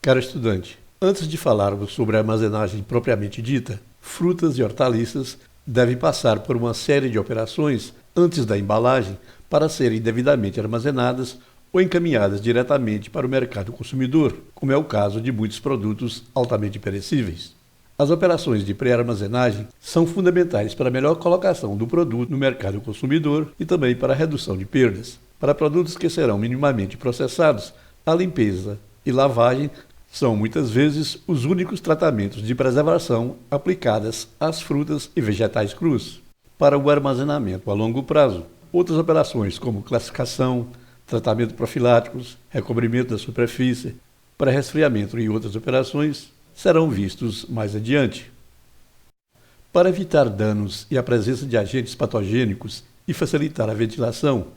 Caro estudante, antes de falarmos sobre a armazenagem propriamente dita, frutas e hortaliças devem passar por uma série de operações antes da embalagem para serem devidamente armazenadas ou encaminhadas diretamente para o mercado consumidor, como é o caso de muitos produtos altamente perecíveis. As operações de pré-armazenagem são fundamentais para a melhor colocação do produto no mercado consumidor e também para a redução de perdas. Para produtos que serão minimamente processados, a limpeza e lavagem são muitas vezes os únicos tratamentos de preservação aplicadas às frutas e vegetais crus. Para o armazenamento a longo prazo, outras operações como classificação, tratamento profiláticos, recobrimento da superfície, pré-resfriamento e outras operações serão vistos mais adiante. Para evitar danos e a presença de agentes patogênicos e facilitar a ventilação,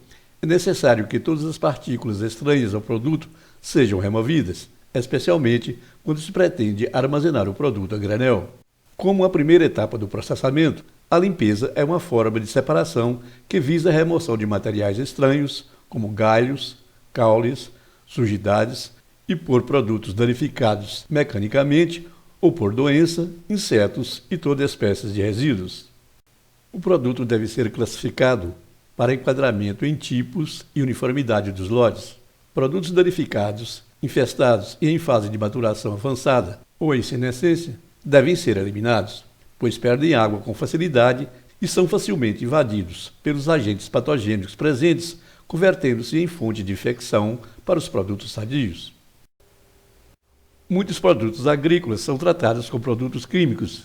é necessário que todas as partículas estranhas ao produto sejam removidas, especialmente quando se pretende armazenar o produto a granel. Como a primeira etapa do processamento, a limpeza é uma forma de separação que visa a remoção de materiais estranhos, como galhos, caules, sujidades, e por produtos danificados mecanicamente ou por doença, insetos e toda espécie de resíduos. O produto deve ser classificado para enquadramento em tipos e uniformidade dos lotes. Produtos danificados, infestados e em fase de maturação avançada ou em senescência devem ser eliminados, pois perdem água com facilidade e são facilmente invadidos pelos agentes patogênicos presentes, convertendo-se em fonte de infecção para os produtos sadios. Muitos produtos agrícolas são tratados com produtos químicos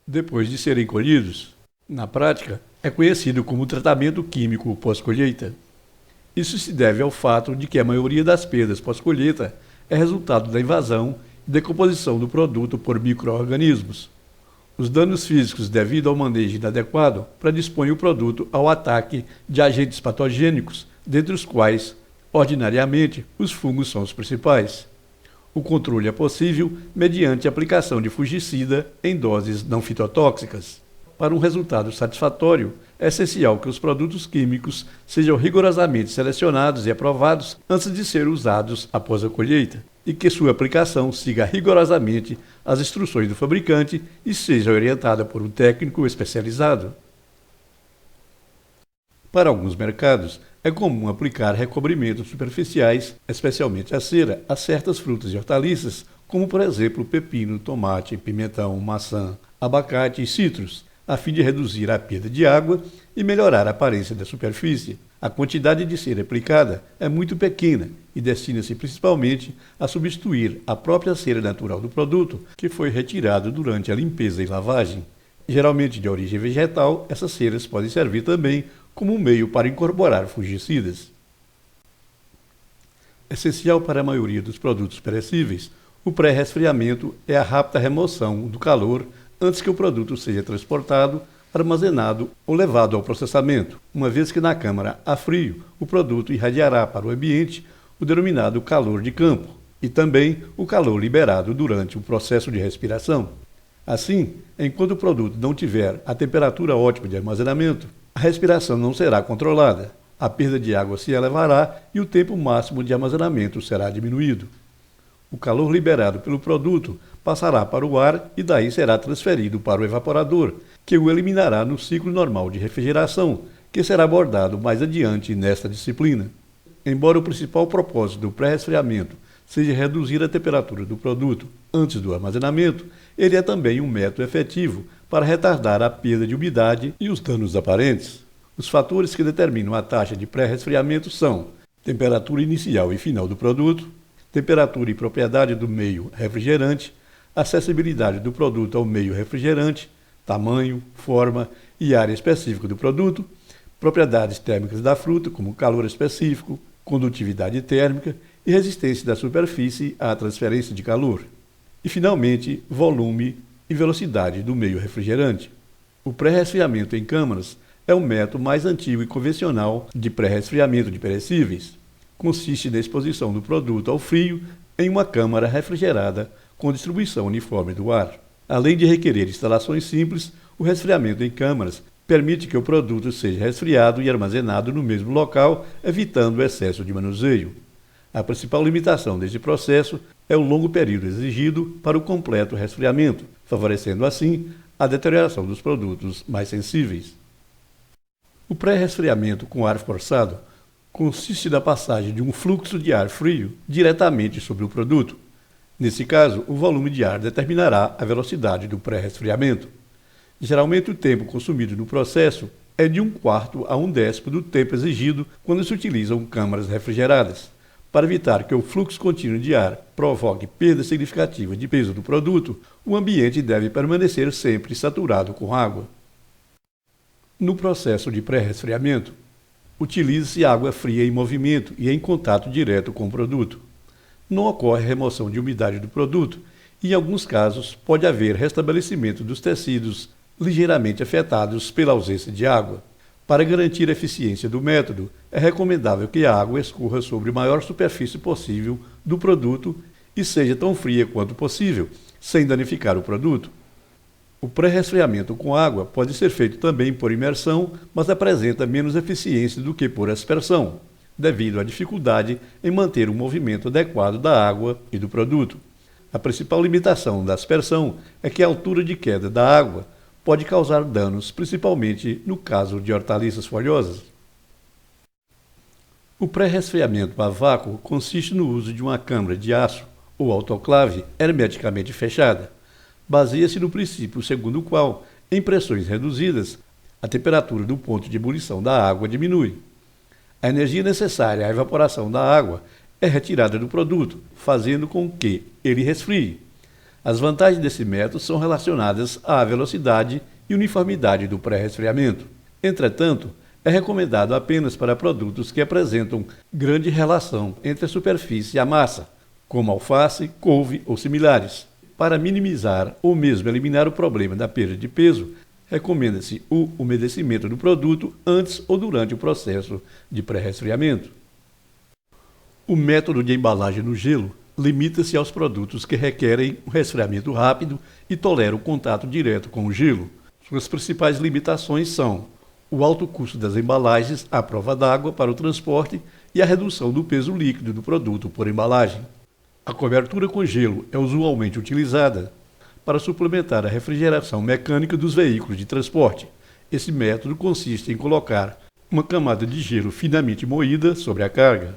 depois de serem colhidos. Na prática, é conhecido como tratamento químico pós-colheita. Isso se deve ao fato de que a maioria das perdas pós-colheita é resultado da invasão e decomposição do produto por micro-organismos. Os danos físicos devido ao manejo inadequado predispõem o produto ao ataque de agentes patogênicos, dentre os quais, ordinariamente, os fungos são os principais. O controle é possível mediante a aplicação de fungicida em doses não fitotóxicas. Para um resultado satisfatório, é essencial que os produtos químicos sejam rigorosamente selecionados e aprovados antes de serem usados após a colheita, e que sua aplicação siga rigorosamente as instruções do fabricante e seja orientada por um técnico especializado. Para alguns mercados, é comum aplicar recobrimentos superficiais, especialmente a cera, a certas frutas e hortaliças, como por exemplo pepino, tomate, pimentão, maçã, abacate e citros, a fim de reduzir a perda de água e melhorar a aparência da superfície. A quantidade de cera aplicada é muito pequena e destina-se principalmente a substituir a própria cera natural do produto, que foi retirado durante a limpeza e lavagem. Geralmente de origem vegetal, essas ceras podem servir também como um meio para incorporar fungicidas. Essencial para a maioria dos produtos perecíveis, o pré-resfriamento é a rápida remoção do calor antes que o produto seja transportado, armazenado ou levado ao processamento, uma vez que na câmara a frio o produto irradiará para o ambiente o denominado calor de campo e também o calor liberado durante o processo de respiração. Assim, enquanto o produto não tiver a temperatura ótima de armazenamento, a respiração não será controlada, a perda de água se elevará e o tempo máximo de armazenamento será diminuído. O calor liberado pelo produto passará para o ar e daí será transferido para o evaporador, que o eliminará no ciclo normal de refrigeração, que será abordado mais adiante nesta disciplina. Embora o principal propósito do pré-resfriamento seja reduzir a temperatura do produto antes do armazenamento, ele é também um método efetivo para retardar a perda de umidade e os danos aparentes. Os fatores que determinam a taxa de pré-resfriamento são temperatura inicial e final do produto, temperatura e propriedade do meio refrigerante, acessibilidade do produto ao meio refrigerante, tamanho, forma e área específica do produto, propriedades térmicas da fruta, como calor específico, condutividade térmica e resistência da superfície à transferência de calor. E, finalmente, volume e velocidade do meio refrigerante. O pré-resfriamento em câmaras é o método mais antigo e convencional de pré-resfriamento de perecíveis. Consiste na exposição do produto ao frio em uma câmara refrigerada com distribuição uniforme do ar. Além de requerer instalações simples, o resfriamento em câmaras permite que o produto seja resfriado e armazenado no mesmo local, evitando o excesso de manuseio. A principal limitação deste processo é o longo período exigido para o completo resfriamento, favorecendo assim a deterioração dos produtos mais sensíveis. O pré-resfriamento com ar forçado consiste na passagem de um fluxo de ar frio diretamente sobre o produto. Nesse caso, o volume de ar determinará a velocidade do pré-resfriamento. Geralmente, o tempo consumido no processo é de 1/4 a 1/10 do tempo exigido quando se utilizam câmaras refrigeradas. Para evitar que o fluxo contínuo de ar provoque perda significativa de peso do produto, o ambiente deve permanecer sempre saturado com água. No processo de pré-resfriamento, utiliza-se água fria em movimento e em contato direto com o produto. Não ocorre remoção de umidade do produto e, em alguns casos, pode haver restabelecimento dos tecidos ligeiramente afetados pela ausência de água. Para garantir a eficiência do método, é recomendável que a água escorra sobre a maior superfície possível do produto e seja tão fria quanto possível, sem danificar o produto. O pré-resfriamento com água pode ser feito também por imersão, mas apresenta menos eficiência do que por aspersão, devido à dificuldade em manter o movimento adequado da água e do produto. A principal limitação da aspersão é que a altura de queda da água pode causar danos, principalmente no caso de hortaliças folhosas. O pré-resfriamento a vácuo consiste no uso de uma câmara de aço ou autoclave hermeticamente fechada. Baseia-se no princípio segundo o qual, em pressões reduzidas, a temperatura do ponto de ebulição da água diminui. A energia necessária à evaporação da água é retirada do produto, fazendo com que ele resfrie. As vantagens desse método são relacionadas à velocidade e uniformidade do pré-resfriamento. Entretanto, é recomendado apenas para produtos que apresentam grande relação entre a superfície e a massa, como alface, couve ou similares. Para minimizar ou mesmo eliminar o problema da perda de peso, recomenda-se o umedecimento do produto antes ou durante o processo de pré-resfriamento. O método de embalagem no gelo limita-se aos produtos que requerem um resfriamento rápido e toleram contato direto com o gelo. Suas principais limitações são o alto custo das embalagens à prova d'água para o transporte e a redução do peso líquido do produto por embalagem. A cobertura com gelo é usualmente utilizada para suplementar a refrigeração mecânica dos veículos de transporte. Esse método consiste em colocar uma camada de gelo finamente moída sobre a carga.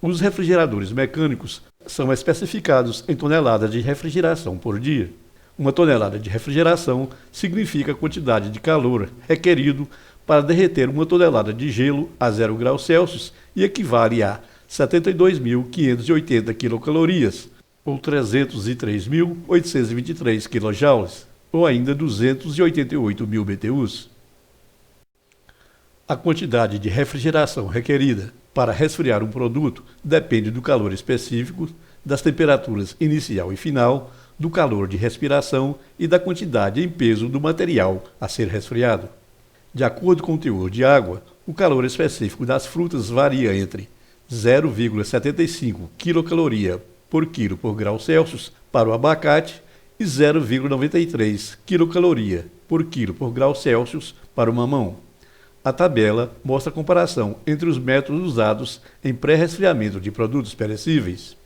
Os refrigeradores mecânicos são especificados em toneladas de refrigeração por dia. Uma tonelada de refrigeração significa a quantidade de calor requerido para derreter uma tonelada de gelo a 0 graus Celsius e equivale a 72.580 quilocalorias, ou 303.823 kJ, ou ainda 288.000 BTUs. A quantidade de refrigeração requerida para resfriar um produto depende do calor específico, das temperaturas inicial e final, do calor de respiração e da quantidade em peso do material a ser resfriado. De acordo com o teor de água, o calor específico das frutas varia entre 0,75 quilocaloria por quilo por grau Celsius para o abacate e 0,93 quilocaloria por quilo por grau Celsius para o mamão. A tabela mostra a comparação entre os métodos usados em pré-resfriamento de produtos perecíveis.